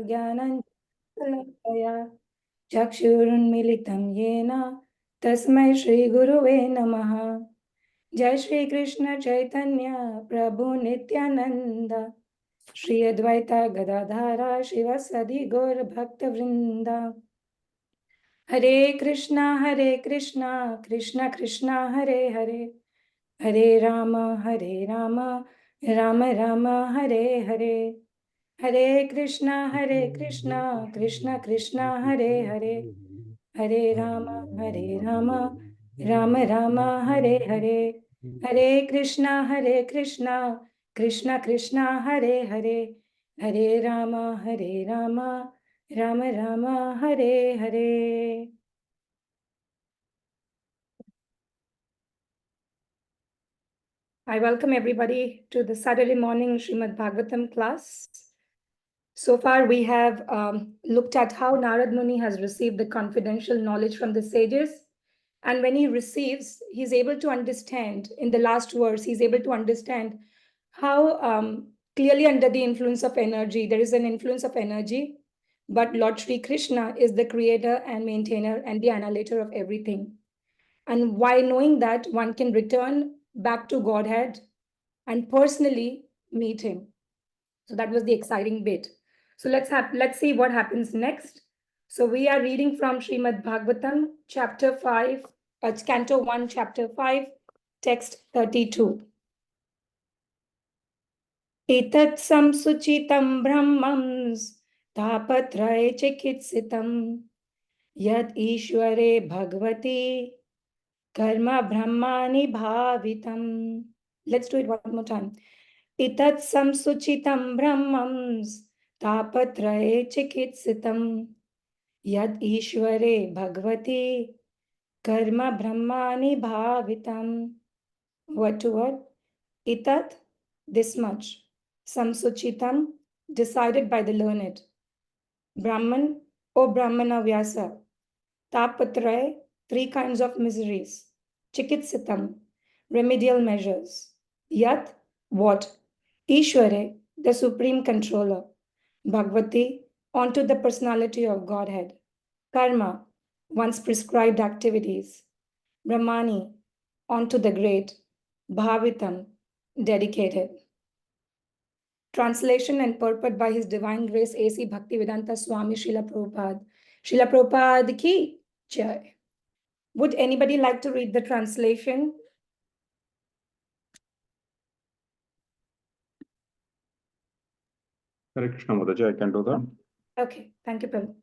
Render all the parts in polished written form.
ज्ञानञ्जनशलाकया चक्षुरुन्मीलितं येन तस्मै श्रीगुरुवे नमः। जय श्री कृष्ण चैतन्य प्रभु नित्यानंद श्री अद्वैत गदाधर शिवसदि गौर भक्त वृंद। हरे कृष्णा कृष्ण कृष्ण हरे हरे, हरे राम राम राम हरे हरे, हरे कृष्णा कृष्ण कृष्ण हरे हरे, हरे राम राम राम हरे हरे, हरे कृष्णा कृष्ण कृष्ण हरे हरे, हरे Ram Ram Ram Hare Hare. I welcome everybody to the Saturday morning Śrīmad-Bhāgavatam class. So far, we have looked at how Nārada Muni has received the confidential knowledge from the sages. And when he receives, he's able to understand, in the last verse, he's able to understand how clearly under the influence of energy, there is an influence of energy, but Lord Śrī Kṛṣṇa is the creator and maintainer and the annihilator of everything. And by knowing that, one can return back to Godhead and personally meet him. So that was the exciting bit. So let's see what happens next. So we are reading from Śrīmad-Bhāgavatam, chapter 5, canto 1, chapter 5, text 32. Etat samsuchitam brahmam tapatraye chikitsitam yad ishware bhagavati karma brahmani bhavitam. Let's do it one more time. Itat samsuchitam brahmam tapatraye chikitsitam yad ishware bhagavati karma brahmani bhavitam. Word to word. Itat, this much. Samsuchitam, decided by the learned. Brahman, O Brāhmaṇa Vyāsa. Tapatraye, three kinds of miseries. Chikitsitam, remedial measures. Yat, what? Ishware, the supreme controller. Bhagavati, onto the personality of Godhead. Karma, one's prescribed activities. Brahmani, onto the great. Bhavitam, dedicated. Translation and purport by His Divine Grace A.C. Bhaktivedanta Swami Srila Prabhupada. Srila Prabhupada ki jai. Would anybody like to read the translation? Hare Krishna Mataji, I can do that. Okay, thank you, Prabhu.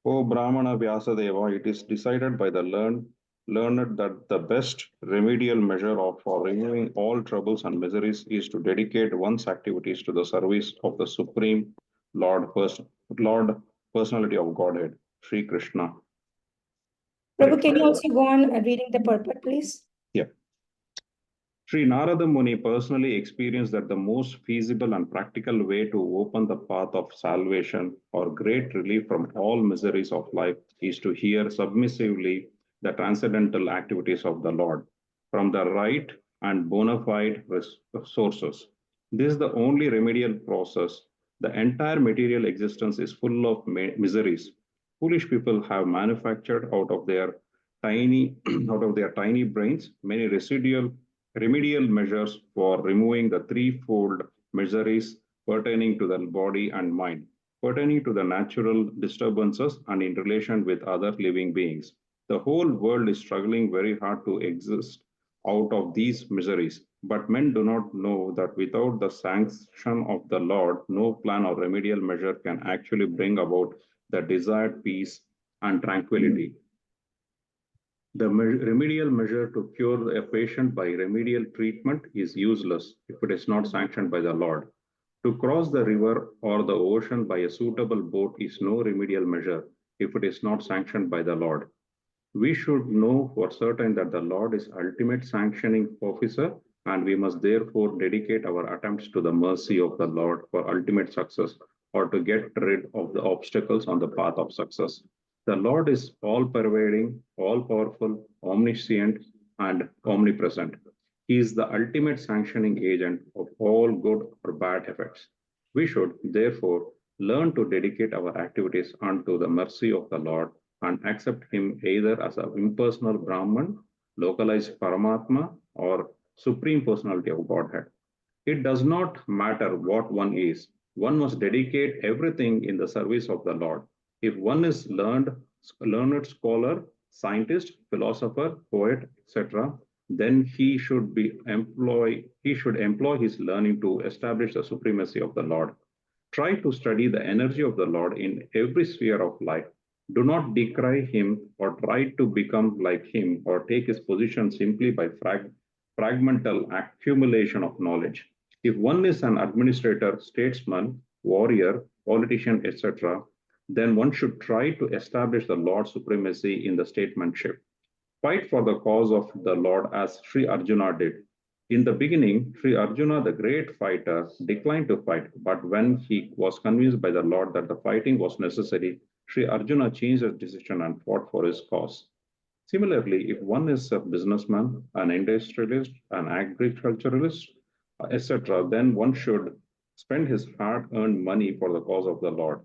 O Brāhmaṇa Vyāsadeva, it is decided by the learned that the best remedial measure for removing all troubles and miseries is to dedicate one's activities to the service of the Supreme Lord Personality of Godhead, Śrī Kṛṣṇa. Prabhu, can you also go on reading the purport, please? Yeah. Sri Nārada Muni personally experienced that the most feasible and practical way to open the path of salvation or great relief from all miseries of life is to hear submissively the transcendental activities of the Lord from the right and bona fide sources. This is the only remedial process. The entire material existence is full of miseries. Foolish people have manufactured out of their tiny brains many remedial measures for removing the threefold miseries pertaining to the body and mind, pertaining to the natural disturbances and in relation with other living beings. The whole world is struggling very hard to exist out of these miseries, but men do not know that without the sanction of the Lord, no plan or remedial measure can actually bring about the desired peace and tranquility. The remedial measure to cure a patient by remedial treatment is useless if it is not sanctioned by the Lord. To cross the river or the ocean by a suitable boat is no remedial measure if it is not sanctioned by the Lord. We should know for certain that the Lord is ultimate sanctioning officer, and we must therefore dedicate our attempts to the mercy of the Lord for ultimate success or to get rid of the obstacles on the path of success. The Lord is all-pervading, all-powerful, omniscient, and omnipresent. He is the ultimate sanctioning agent of all good or bad effects. We should, therefore, learn to dedicate our activities unto the mercy of the Lord and accept him either as an impersonal Brahman, localized Paramatma, or Supreme Personality of Godhead. It does not matter what one is. One must dedicate everything in the service of the Lord. If one is learned scholar, scientist, philosopher, poet, etc., then he should employ his learning to establish the supremacy of the Lord. Try to study the energy of the Lord in every sphere of life. Do not decry him or try to become like him or take his position simply by fragmental accumulation of knowledge. If one is an administrator, statesman, warrior, politician, etc., then one should try to establish the Lord's supremacy in the statesmanship. Fight for the cause of the Lord as Sri Arjuna did. In the beginning, Sri Arjuna, the great fighter, declined to fight, but when he was convinced by the Lord that the fighting was necessary, Sri Arjuna changed his decision and fought for his cause. Similarly, if one is a businessman, an industrialist, an agriculturalist, etc., then one should spend his hard-earned money for the cause of the Lord.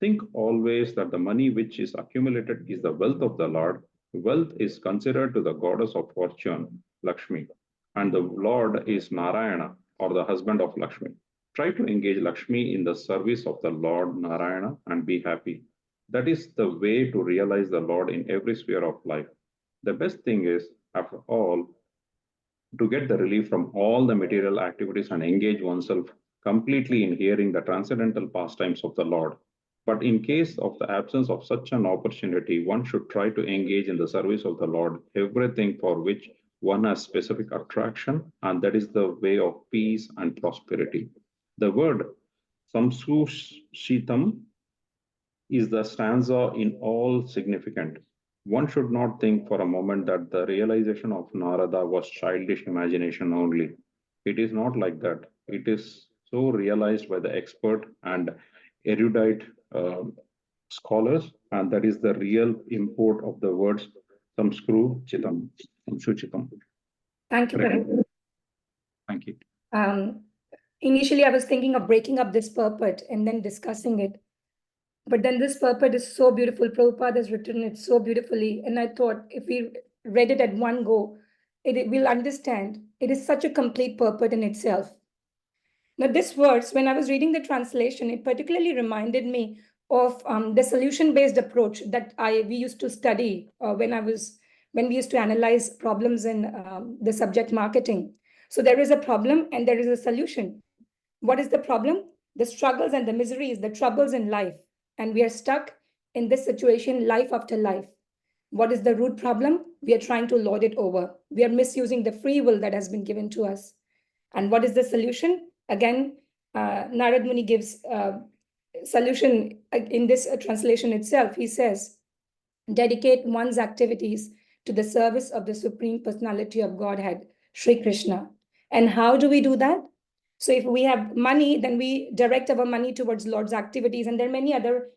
Think always that the money which is accumulated is the wealth of the Lord. Wealth is considered to the goddess of fortune, Lakshmi, and the Lord is Narayana, or the husband of Lakshmi. Try to engage Lakshmi in the service of the Lord Narayana and be happy. That is the way to realize the Lord in every sphere of life. The best thing is, after all, to get the relief from all the material activities and engage oneself completely in hearing the transcendental pastimes of the Lord. But in case of the absence of such an opportunity, one should try to engage in the service of the Lord, everything for which one has specific attraction, and that is the way of peace and prosperity. The word samsushitam is the stanza in all significant. One should not think for a moment that the realization of Narada was childish imagination only. It is not like that. It is so realized by the expert and erudite scholars, and that is the real import of the words samskruchitam. Thank you, Prabhu. Thank you. Initially, I was thinking of breaking up this purport and then discussing it. But then this purport is so beautiful. Prabhupada has written it so beautifully. And I thought if we read it at one go, we'll understand. It is such a complete purport in itself. Now, this verse, when I was reading the translation, it particularly reminded me of the solution-based approach that we used to study when we used to analyze problems in the subject marketing. So there is a problem and there is a solution. What is the problem? The struggles and the miseries, the troubles in life. And we are stuck in this situation life after life. What is the root problem? We are trying to lord it over. We are misusing the free will that has been given to us. And what is the solution? Again, Nārada Muni gives solution in this translation itself. He says, dedicate one's activities to the service of the Supreme Personality of Godhead, Śrī Kṛṣṇa. And how do we do that? So if we have money, then we direct our money towards Lord's activities. And there are many other,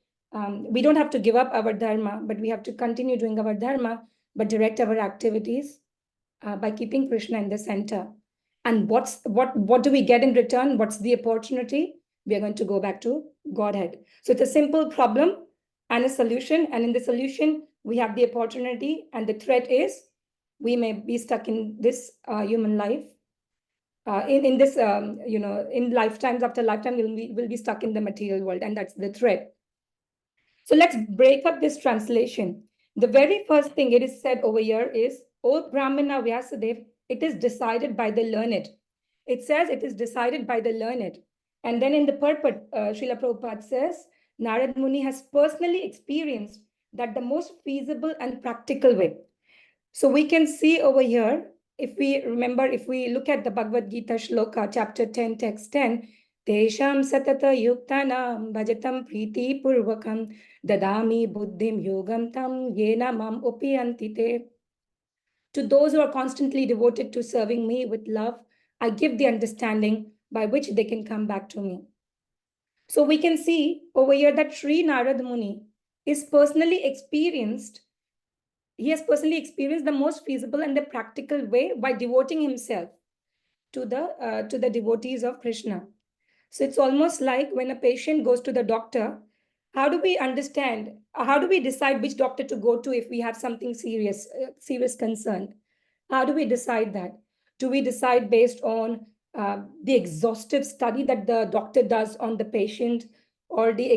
we don't have to give up our dharma, but we have to continue doing our dharma, but direct our activities by keeping Krishna in the center. And what do we get in return? What's the opportunity? We are going to go back to Godhead. So it's a simple problem and a solution. And in the solution, we have the opportunity. And the threat is we may be stuck in this human life. In this, in lifetimes after lifetime, we'll be stuck in the material world. And that's the threat. So let's break up this translation. The very first thing it is said over here is, O Brāhmaṇa Vyāsadeva, it is decided by the learned. It says it is decided by the learned. And then in the purport, Srila Prabhupada says, Nārada Muni has personally experienced that the most feasible and practical way. So we can see over here, if we look at the Bhagavad Gita Shloka, chapter 10, text 10, Tesham satata yuktanam bhajatam priti purvakam dadami buddhim yogam tam yena mam upiyantite. To those who are constantly devoted to serving me with love, I give the understanding by which they can come back to me. So we can see over here that Sri Nārada Muni is personally experienced. He has personally experienced the most feasible and the practical way by devoting himself to the devotees of Krishna. So it's almost like when a patient goes to the doctor, how do we understand, how do we decide which doctor to go to if we have something serious, serious concern? How do we decide that? Do we decide based on the exhaustive study that the doctor does on the patient, or the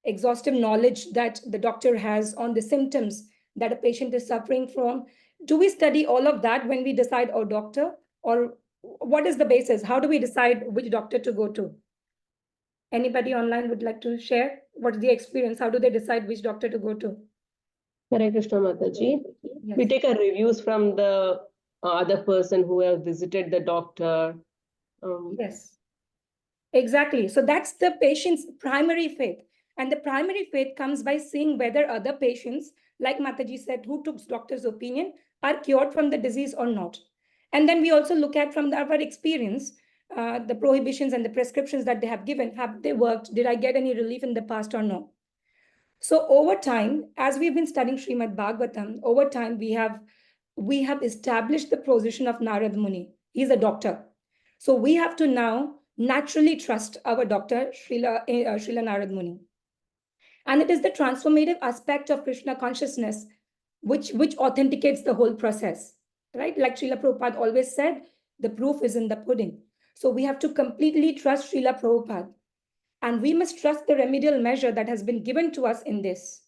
exhaustive knowledge that the doctor has on the symptoms that a patient is suffering from? Do we study all of that when we decide our doctor, or what is the basis? How do we decide which doctor to go to? Anybody online would like to share? What's the experience? How do they decide which doctor to go to? Hare Krishna Mataji. Yes. We take a reviews from the other person who have visited the doctor. Yes, exactly. So that's the patient's primary faith. And the primary faith comes by seeing whether other patients, like Mataji said, who took doctor's opinion, are cured from the disease or not. And then we also look at from our experience, the prohibitions and the prescriptions that they have given. Have they worked? Did I get any relief in the past or no? So over time, as we've been studying Śrīmad-Bhāgavatam, over time we have established the position of Nārada Muni. He's a doctor. So we have to now naturally trust our doctor, Srila Nārada Muni. And it is the transformative aspect of Krishna consciousness which authenticates the whole process, right? Like Srila Prabhupada always said, the proof is in the pudding. So we have to completely trust Srila Prabhupada. And we must trust the remedial measure that has been given to us in this.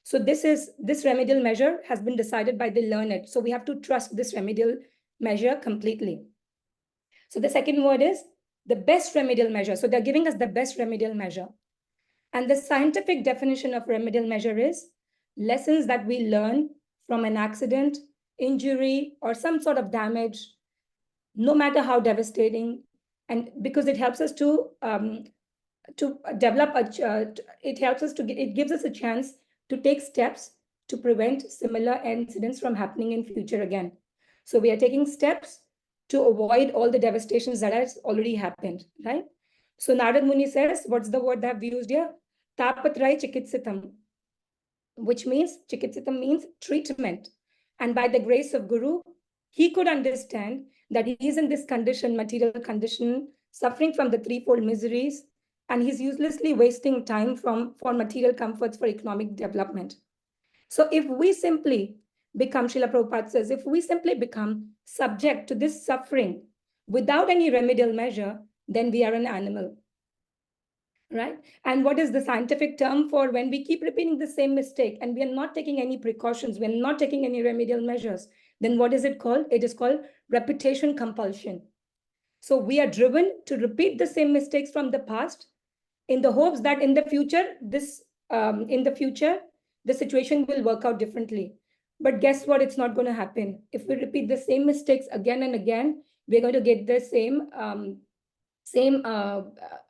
So this remedial measure has been decided by the learned. So we have to trust this remedial measure completely. So the second word is the best remedial measure. So they're giving us the best remedial measure. And the scientific definition of remedial measure is lessons that we learn from an accident, injury, or some sort of damage, no matter how devastating, and because it helps us to develop it gives us a chance to take steps to prevent similar incidents from happening in future again. So we are taking steps to avoid all the devastations that has already happened, right? So Nārada Muni says, what's the word that we used here? Tapatrai chikitsitam, which means, chikitsitam means treatment. And by the grace of Guru, he could understand that he is in this condition, material condition, suffering from the threefold miseries, and he's uselessly wasting time for material comforts for economic development. So if we simply become, Srila Prabhupada says, if we simply become subject to this suffering without any remedial measure, then we are an animal, right? And what is the scientific term for when we keep repeating the same mistake and we are not taking any precautions, we are not taking any remedial measures, then what is it called? It is called repetition compulsion. So we are driven to repeat the same mistakes from the past in the hopes that in the future, the situation will work out differently. But guess what? It's not going to happen. If we repeat the same mistakes again and again, we're going to get the same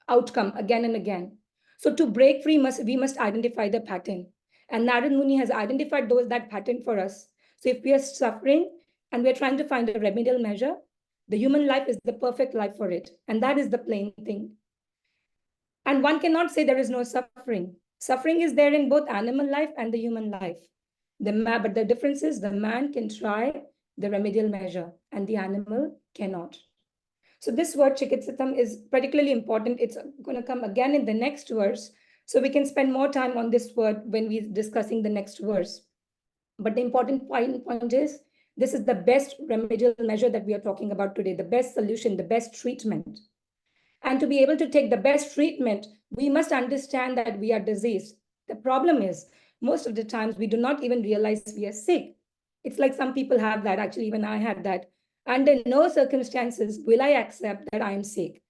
outcome again and again. So to break free, we must identify the pattern. And Nārada Muni has identified that pattern for us. So if we are suffering and we're trying to find a remedial measure, the human life is the perfect life for it. And that is the plain thing. And one cannot say there is no suffering. Suffering is there in both animal life and the human life. But the difference is the man can try the remedial measure and the animal cannot. So this word chikitsitam is particularly important. It's going to come again in the next verse. So we can spend more time on this word when we're discussing the next verse. But the important point is, this is the best remedial measure that we are talking about today, the best solution, the best treatment. And to be able to take the best treatment, we must understand that we are diseased. The problem is, most of the times we do not even realize we are sick. It's like some people have that, actually even I had that. Under no circumstances will I accept that I am sick,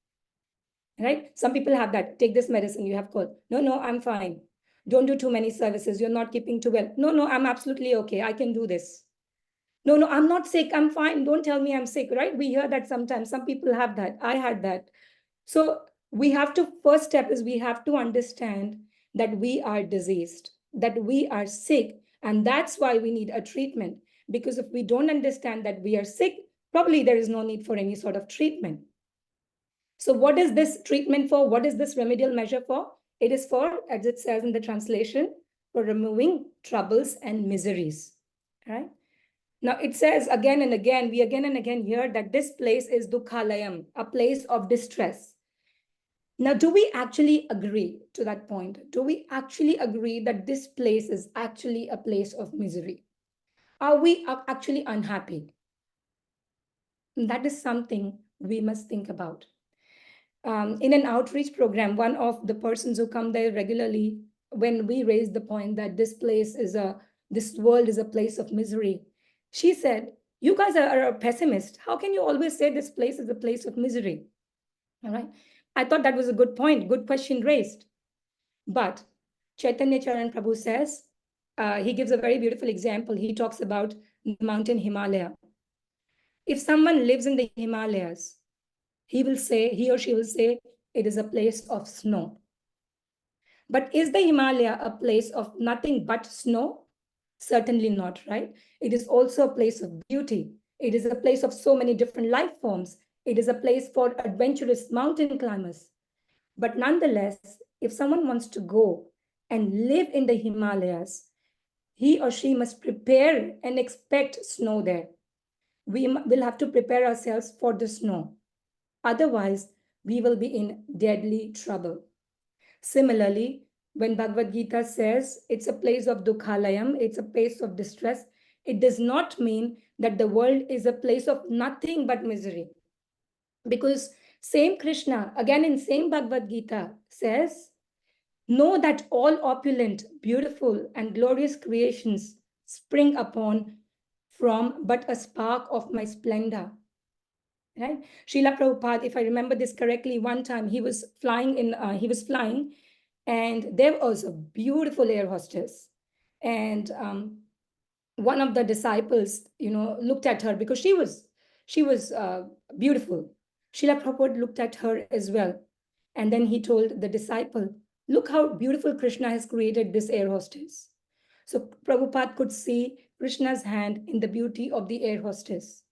right? Some people have that, take this medicine, you have cold. No, I'm fine. Don't do too many services, you're not keeping too well. No, I'm absolutely okay, I can do this. No, I'm not sick, I'm fine, don't tell me I'm sick, right? We hear that sometimes, some people have that, I had that. So first step is we have to understand that we are diseased, that we are sick, and that's why we need a treatment. Because if we don't understand that we are sick, probably there is no need for any sort of treatment. So what is this treatment for? What is this remedial measure for? It is for, as it says in the translation, for removing troubles and miseries, right? Now it says again and again, we again and again hear that this place is Dukhalayam, a place of distress. Now, do we actually agree to that point? Do we actually agree that this place is actually a place of misery? Are we actually unhappy? That is something we must think about. In an outreach program, one of the persons who come there regularly, when we raised the point that this world is a place of misery, she said, "You guys are a pessimist. How can you always say this place is a place of misery?" All right. I thought that was a good point, good question raised. But Chaitanya Charan Prabhu says, he gives a very beautiful example. He talks about the mountain Himalaya. If someone lives in the Himalayas, he or she will say, it is a place of snow. But is the Himalaya a place of nothing but snow? Certainly not, right? It is also a place of beauty. It is a place of so many different life forms. It is a place for adventurous mountain climbers. But nonetheless, if someone wants to go and live in the Himalayas, he or she must prepare and expect snow there. We will have to prepare ourselves for the snow. Otherwise, we will be in deadly trouble. Similarly, when Bhagavad Gita says it's a place of dukhalayam, it's a place of distress, it does not mean that the world is a place of nothing but misery. Because same Krishna, again in same Bhagavad Gita, says, know that all opulent, beautiful, and glorious creations spring upon from but a spark of my splendor. Right? Srila Prabhupada, if I remember this correctly, one time he was flying and there was a beautiful air hostess. And one of the disciples, looked at her because she was beautiful. Srila Prabhupada looked at her as well. And then he told the disciple, look how beautiful Krishna has created this air hostess. So Prabhupada could see Krishna's hand in the beauty of the air hostess,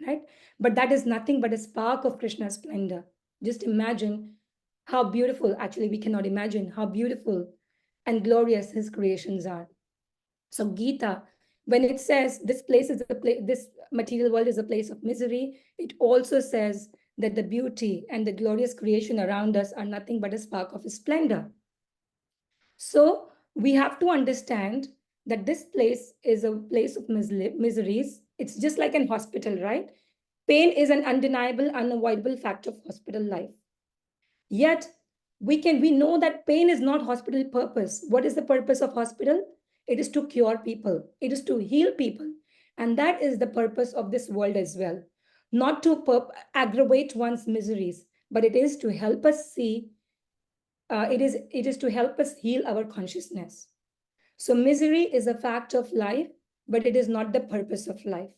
right? But that is nothing but a spark of Krishna's splendor. Just imagine how beautiful, actually we cannot imagine how beautiful and glorious his creations are. So Gita, when it says this material world is a place of misery, it also says that the beauty and the glorious creation around us are nothing but a spark of splendor. So we have to understand that this place is a place of miseries. It's just like an hospital, right? Pain is an undeniable, unavoidable fact of hospital life. Yet we know that pain is not hospital purpose. What is the purpose of hospital? It is to cure people. It is to heal people. And that is the purpose of this world as well. Not to aggravate one's miseries, but it is to help us see, it is to help us heal our consciousness. So misery is a fact of life, but it is not the purpose of life.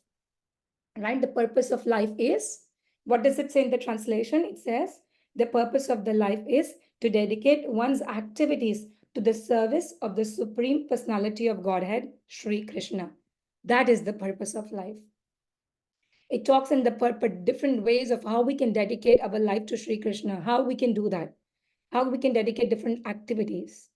Right? The purpose of life is, what does it say in the translation? It says, the purpose of the life is to dedicate one's activities to the service of the Supreme Personality of Godhead, Śrī Kṛṣṇa. That is the purpose of life. It talks in the different ways of how we can dedicate our life to Śrī Kṛṣṇa, how we can do that, how we can dedicate different activities.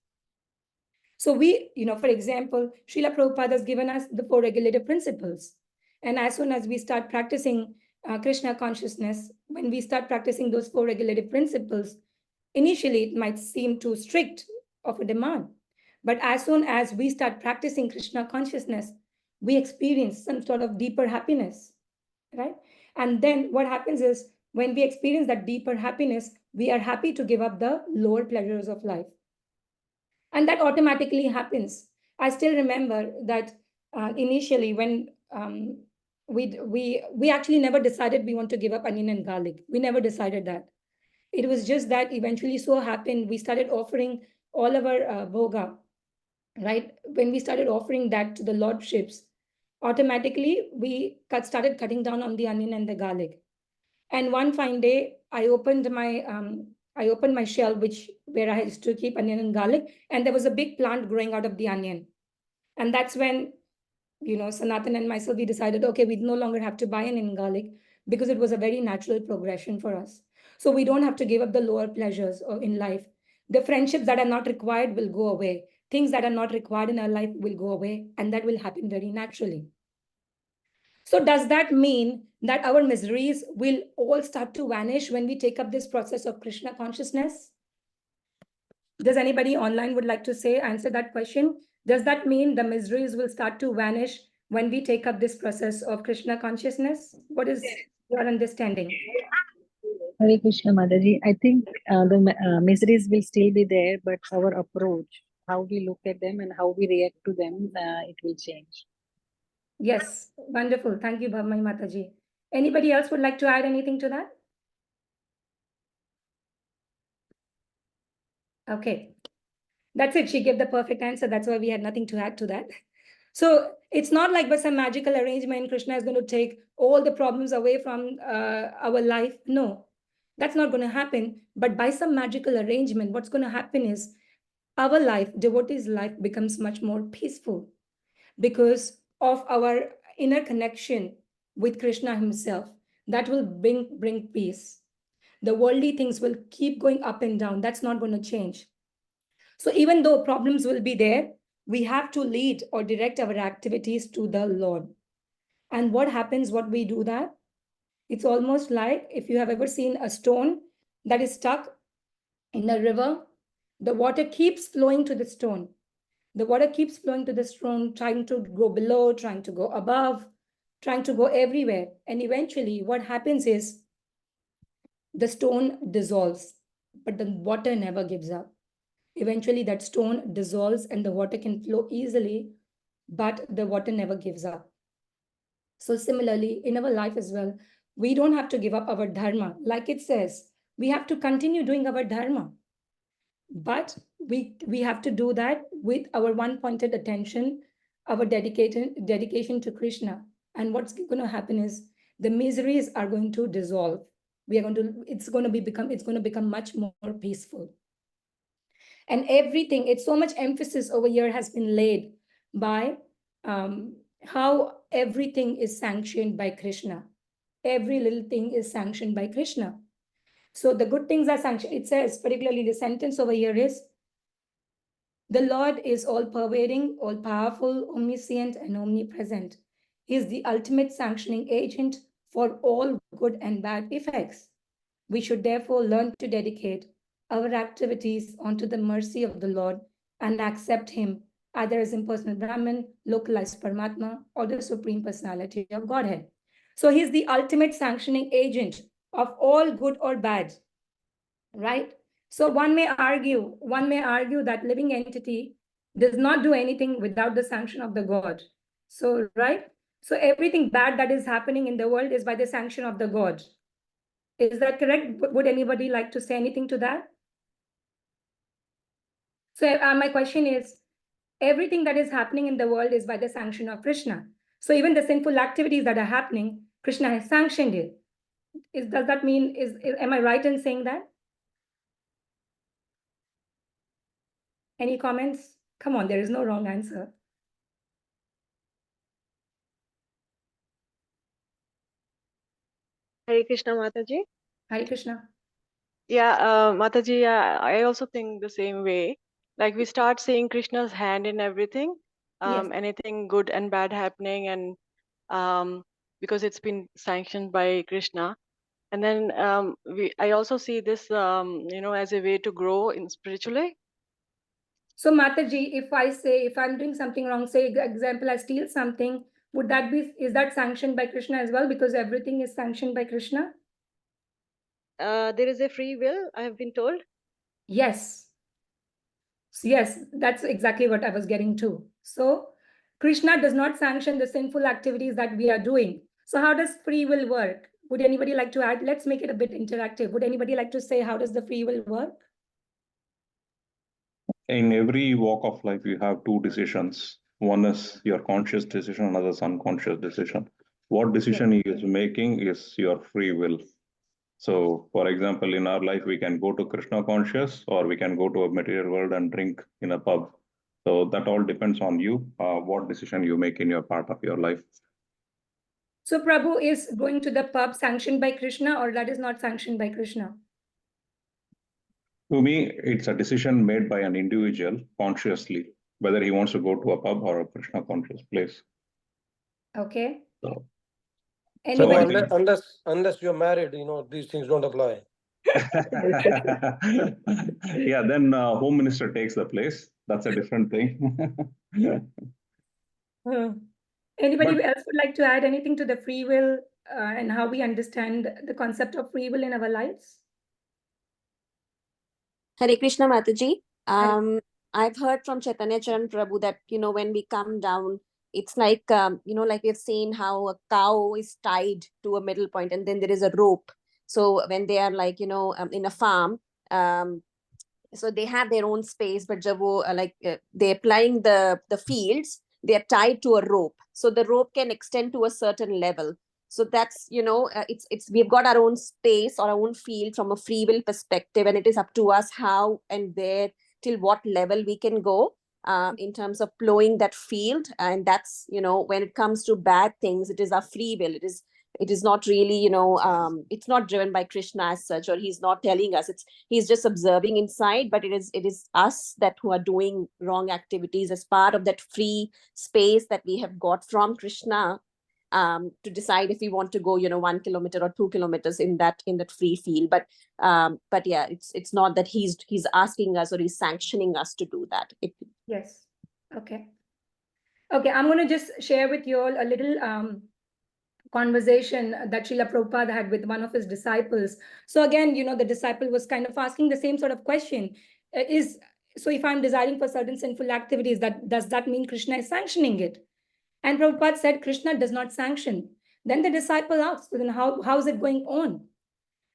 So we, for example, Srila Prabhupada has given us the 4 regulative principles. And as soon as we start practicing Krishna consciousness, when we start practicing those 4 regulative principles, initially it might seem too strict of a demand. But as soon as we start practicing Krishna consciousness, we experience some sort of deeper happiness, right? And then what happens is, when we experience that deeper happiness, we are happy to give up the lower pleasures of life. And that automatically happens. I still remember that initially when we actually never decided we want to give up onion and garlic. We never decided that. It was just that eventually so happened, we started offering all of our bhoga, right? When we started offering that to the lordships, automatically we started cutting down on the onion and the garlic. And one fine day, I opened my shell, where I used to keep onion and garlic, and there was a big plant growing out of the onion. And that's when, Sanatan and myself, we decided, okay, we no longer have to buy onion and garlic, because it was a very natural progression for us. So we don't have to give up the lower pleasures in life. The friendships that are not required will go away. Things that are not required in our life will go away, and that will happen very naturally. So does that mean that our miseries will all start to vanish when we take up this process of Krishna consciousness? Does anybody online would like to answer that question? Does that mean the miseries will start to vanish when we take up this process of Krishna consciousness? What is your understanding? Hare Krishna, Mataji. I think the miseries will still be there, but our approach, how we look at them and how we react to them, it will change. Yes, wonderful. Thank you, Bhavmai Mataji. Anybody else would like to add anything to that? Okay, that's it. She gave the perfect answer. That's why we had nothing to add to that. So it's not like by some magical arrangement, Krishna is going to take all the problems away from our life. No, that's not going to happen. But by some magical arrangement, what's going to happen is our life, devotee's life, becomes much more peaceful because of our inner connection with Krishna himself. That will bring peace. The worldly things will keep going up and down. That's not going to change. So even though problems will be there, we have to lead or direct our activities to the Lord. And what happens when we do that? It's almost like if you have ever seen a stone that is stuck in the river, the water keeps flowing to the stone. The water keeps flowing to the stone, trying to go below, trying to go above, trying to go everywhere. And eventually what happens is the stone dissolves, but the water never gives up. Eventually that stone dissolves and the water can flow easily, but the water never gives up. So similarly, in our life as well, we don't have to give up our dharma. Like it says, we have to continue doing our dharma. But we have to do that with our one-pointed attention, our dedication to Krishna. And what's going to happen is the miseries are going to dissolve. It's going to become much more peaceful. And everything, it's so much emphasis over here has been laid by how everything is sanctioned by Krishna. Every little thing is sanctioned by Krishna. So the good things are sanctioned. It says, particularly the sentence over here is, the Lord is all-pervading, all-powerful, omniscient, and omnipresent. He is the ultimate sanctioning agent for all good and bad effects. We should therefore learn to dedicate our activities onto the mercy of the Lord and accept him either as impersonal Brahman, localized Paramatma, or the Supreme Personality of Godhead. So he's the ultimate sanctioning agent of all good or bad, right? So one may argue that living entity does not do anything without the sanction of the God. So, right? So everything bad that is happening in the world is by the sanction of the God. Is that correct? Would anybody like to say anything to that? So my question is, everything that is happening in the world is by the sanction of Krishna. So even the sinful activities that are happening, Krishna has sanctioned it. Does that mean, am I right in saying that? Any comments? Come on, there is no wrong answer. Hare Krishna, Mataji. Hare Krishna. Yeah, Mataji, I also think the same way. Like we start seeing Krishna's hand in everything, Yes. anything good and bad happening, and because it's been sanctioned by Krishna. And then I also see this, as a way to grow in spiritually. So Mataji, if I'm doing something wrong, say example, I steal something, is that sanctioned by Krishna as well? Because everything is sanctioned by Krishna? There is a free will, I have been told. Yes. Yes, that's exactly what I was getting to. So Krishna does not sanction the sinful activities that we are doing. So how does free will work? Would anybody like to add? Let's make it a bit interactive. Would anybody like to say how does the free will work? In every walk of life, you have two decisions. One is your conscious decision, another is unconscious decision. What decision he is making is your free will. So, for example, in our life, we can go to Krishna conscious, or we can go to a material world and drink in a pub. So that all depends on you, what decision you make in your part of your life. So Prabhu, is going to the pub sanctioned by Krishna, or that is not sanctioned by Krishna? To me, it's a decision made by an individual consciously, whether he wants to go to a pub or a Krishna conscious place. Okay. So So Anybody? unless you're married, these things don't apply. Yeah, then Home Minister takes the place. That's a different thing. Anybody But- else would like to add anything to the free will and how we understand the concept of free will in our lives? Hare Krishna Mataji. Hare- I've heard from Chaitanya Charan Prabhu that, when we come down, it's like, like we've seen how a cow is tied to a middle point and then there is a rope. So when they are like, in a farm, so they have their own space, but they're plying the fields, they are tied to a rope. So the rope can extend to a certain level. So that's, we've got our own space or our own field from a free will perspective, and it is up to us how and where, till what level we can go in terms of plowing that field. And that's, when it comes to bad things, it is our free will. It is not really, it's not driven by Krishna as such, or he's not telling us. He's just observing inside, but it is us that who are doing wrong activities as part of that free space that we have got from Krishna to decide if we want to go, 1 kilometer or 2 kilometers in that free field. But yeah, it's not that he's asking us or he's sanctioning us to do that. Yes. Okay. Okay, I'm going to just share with you all a little conversation that Srila Prabhupada had with one of his disciples. So again, the disciple was kind of asking the same sort of question. So if I'm desiring for certain sinful activities, does that mean Krishna is sanctioning it? And Prabhupada said, Krishna does not sanction. Then the disciple asked, then how is it going on?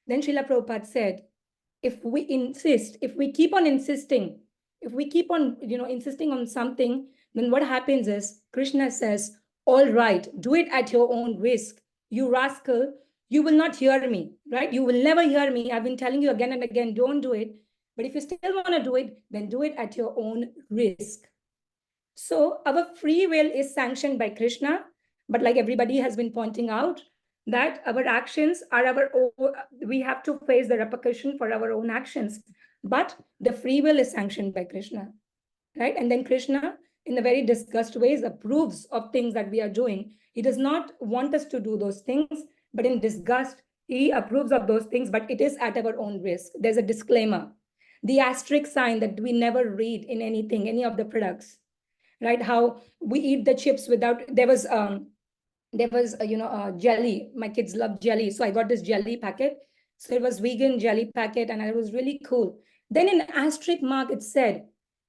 Then Srila Prabhupada said, if we keep on insisting on something, then what happens is Krishna says, all right, do it at your own risk. You rascal, you will not hear me, right? You will never hear me. I've been telling you again and again, don't do it. But if you still want to do it, then do it at your own risk. So our free will is sanctioned by Krishna, but like everybody has been pointing out, that our actions are we have to face the repercussion for our own actions. But the free will is sanctioned by Krishna, right? And then Krishna, in a very disgust ways, approves of things that we are doing. He does not want us to do those things, but in disgust, he approves of those things, but it is at our own risk. There's a disclaimer. The asterisk sign that we never read in anything, any of the products, right? How we eat the chips without, there was jelly. My kids love jelly. So I got this jelly packet. So it was vegan jelly packet and it was really cool. Then in asterisk mark, it said,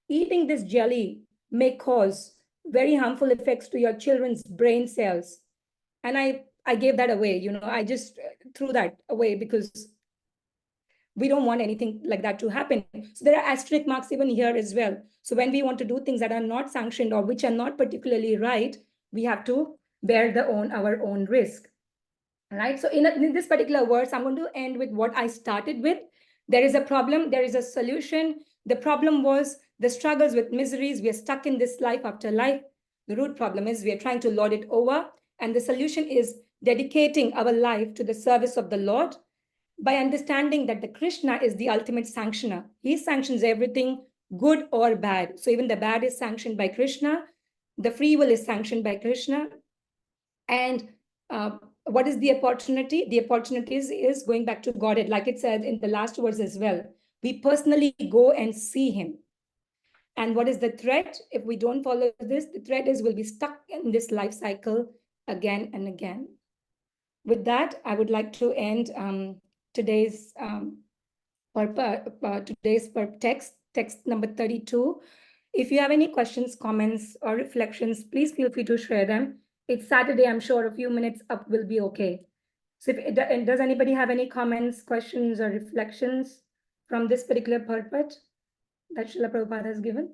eating this jelly may cause very harmful effects to your children's brain cells. And I gave that away, I just threw that away because we don't want anything like that to happen. So there are asterisk marks even here as well. So when we want to do things that are not sanctioned or which are not particularly right, we have to bear our own risk. Right. So in this particular verse, I'm going to end with what I started with. There is a problem, there is a solution. The problem was the struggles with miseries. We are stuck in this life after life. The root problem is we are trying to lord it over. And the solution is dedicating our life to the service of the Lord by understanding that the Krishna is the ultimate sanctioner. He sanctions everything, good or bad. So even the bad is sanctioned by Krishna. The free will is sanctioned by Krishna. And what is the opportunity? The opportunity is going back to Godhead, like it said in the last verse as well. We personally go and see him. And what is the threat? If we don't follow this, the threat is we'll be stuck in this life cycle again and again. With that, I would like to end today's text number 32. If you have any questions, comments, or reflections, please feel free to share them. It's Saturday, I'm sure a few minutes up will be okay. So does anybody have any comments, questions, or reflections from this particular purport that Srila Prabhupada has given?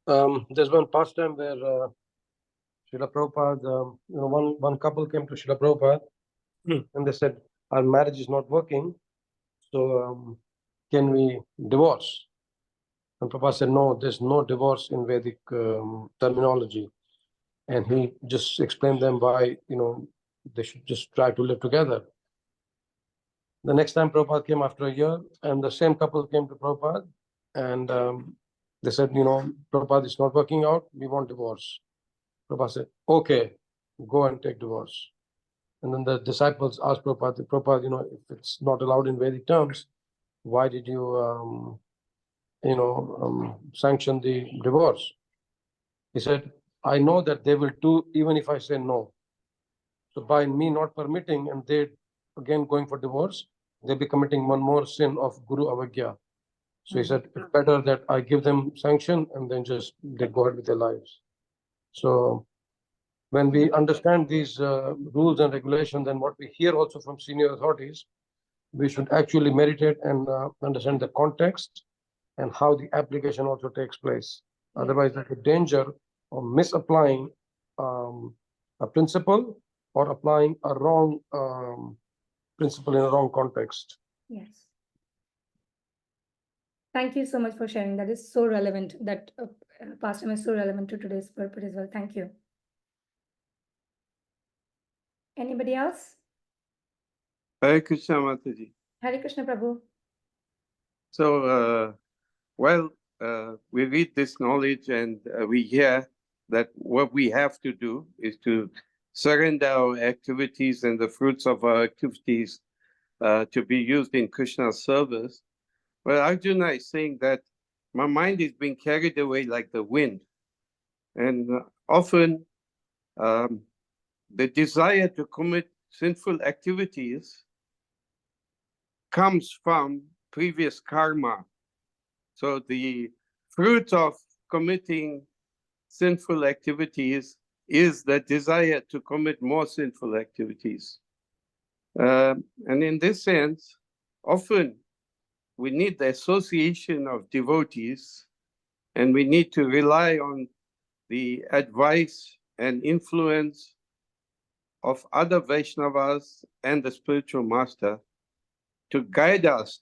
There's one pastime where Srila Prabhupada, one couple came to Srila Prabhupada and they said, our marriage is not working, so can we divorce? And Prabhupada said, no, there's no divorce in Vedic terminology. And he just explained them why, they should just try to live together. The next time Prabhupada came after a year, and the same couple came to Prabhupada, and they said, Prabhupada, it's not working out, we want divorce. Prabhupada said, okay, go and take divorce. And then the disciples asked Prabhupada, Prabhupada, if it's not allowed in Vedic terms, why did you, sanction the divorce? He said, I know that they will do even if I say no. So by me not permitting and they again going for divorce, they'll be committing one more sin of Guru Avagya. So he said, it's better that I give them sanction and then just they go ahead with their lives. So when we understand these rules and regulations and what we hear also from senior authorities, we should actually meditate and understand the context and how the application also takes place. Otherwise, there's a danger of misapplying a principle or applying a wrong principle in a wrong context. Yes. Thank you so much for sharing. That is so relevant. That pastime is so relevant to today's purpose as well. Thank you. Anybody else? Hare Krishna, Mataji. Hare Krishna, Prabhu. So, we read this knowledge and we hear that what we have to do is to surrender our activities and the fruits of our activities to be used in Krishna's service. But Arjuna is saying that my mind is being carried away like the wind. And often the desire to commit sinful activities comes from previous karma. So the fruit of committing sinful activities is the desire to commit more sinful activities. And in this sense, often we need the association of devotees, and we need to rely on the advice and influence of other Vaishnavas and the spiritual master to guide us.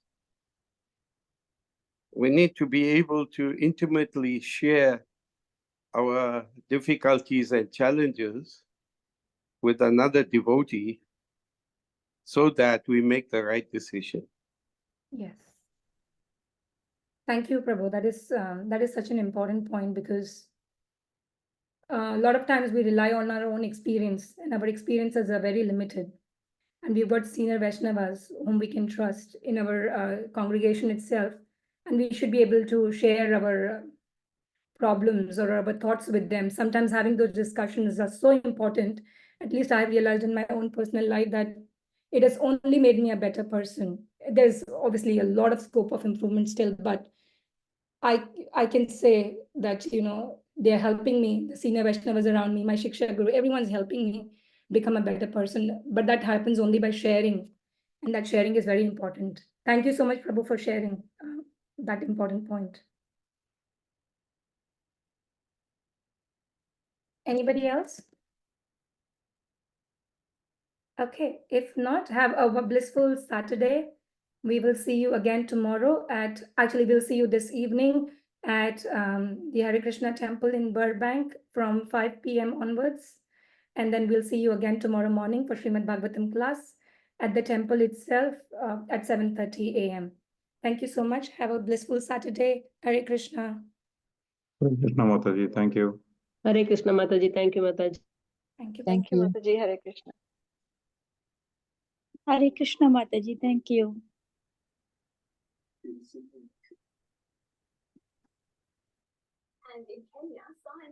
We need to be able to intimately share our difficulties and challenges with another devotee so that we make the right decision. Yes. Thank you, Prabhu. That is such an important point because a lot of times we rely on our own experience and our experiences are very limited. And we've got senior Vaishnavas whom we can trust in our congregation itself. And we should be able to share our problems or our thoughts with them. Sometimes having those discussions are so important. At least I've realized in my own personal life that it has only made me a better person. There's obviously a lot of scope of improvement still, but I can say that, they're helping me, the senior Vaishnavas around me, my Shiksha Guru, everyone's helping me become a better person. But that happens only by sharing. And that sharing is very important. Thank you so much, Prabhu, for sharing that important point. Anybody else? Okay, if not, have a blissful Saturday. We will see you again tomorrow we'll see you this evening at the Hare Krishna temple in Burbank from 5 p.m. onwards. And then we'll see you again tomorrow morning for Śrīmad-Bhāgavatam class at the temple itself at 7:30 a.m. Thank you so much. Have a blissful Saturday. Hare Krishna. Hare Krishna, Mataji. Thank you. Hare Krishna, Mataji. Thank you, Mataji. Thank you. Thank you. Mataji. Hare Krishna. Hare Krishna, Mataji. Thank you. And in Kenya, scientists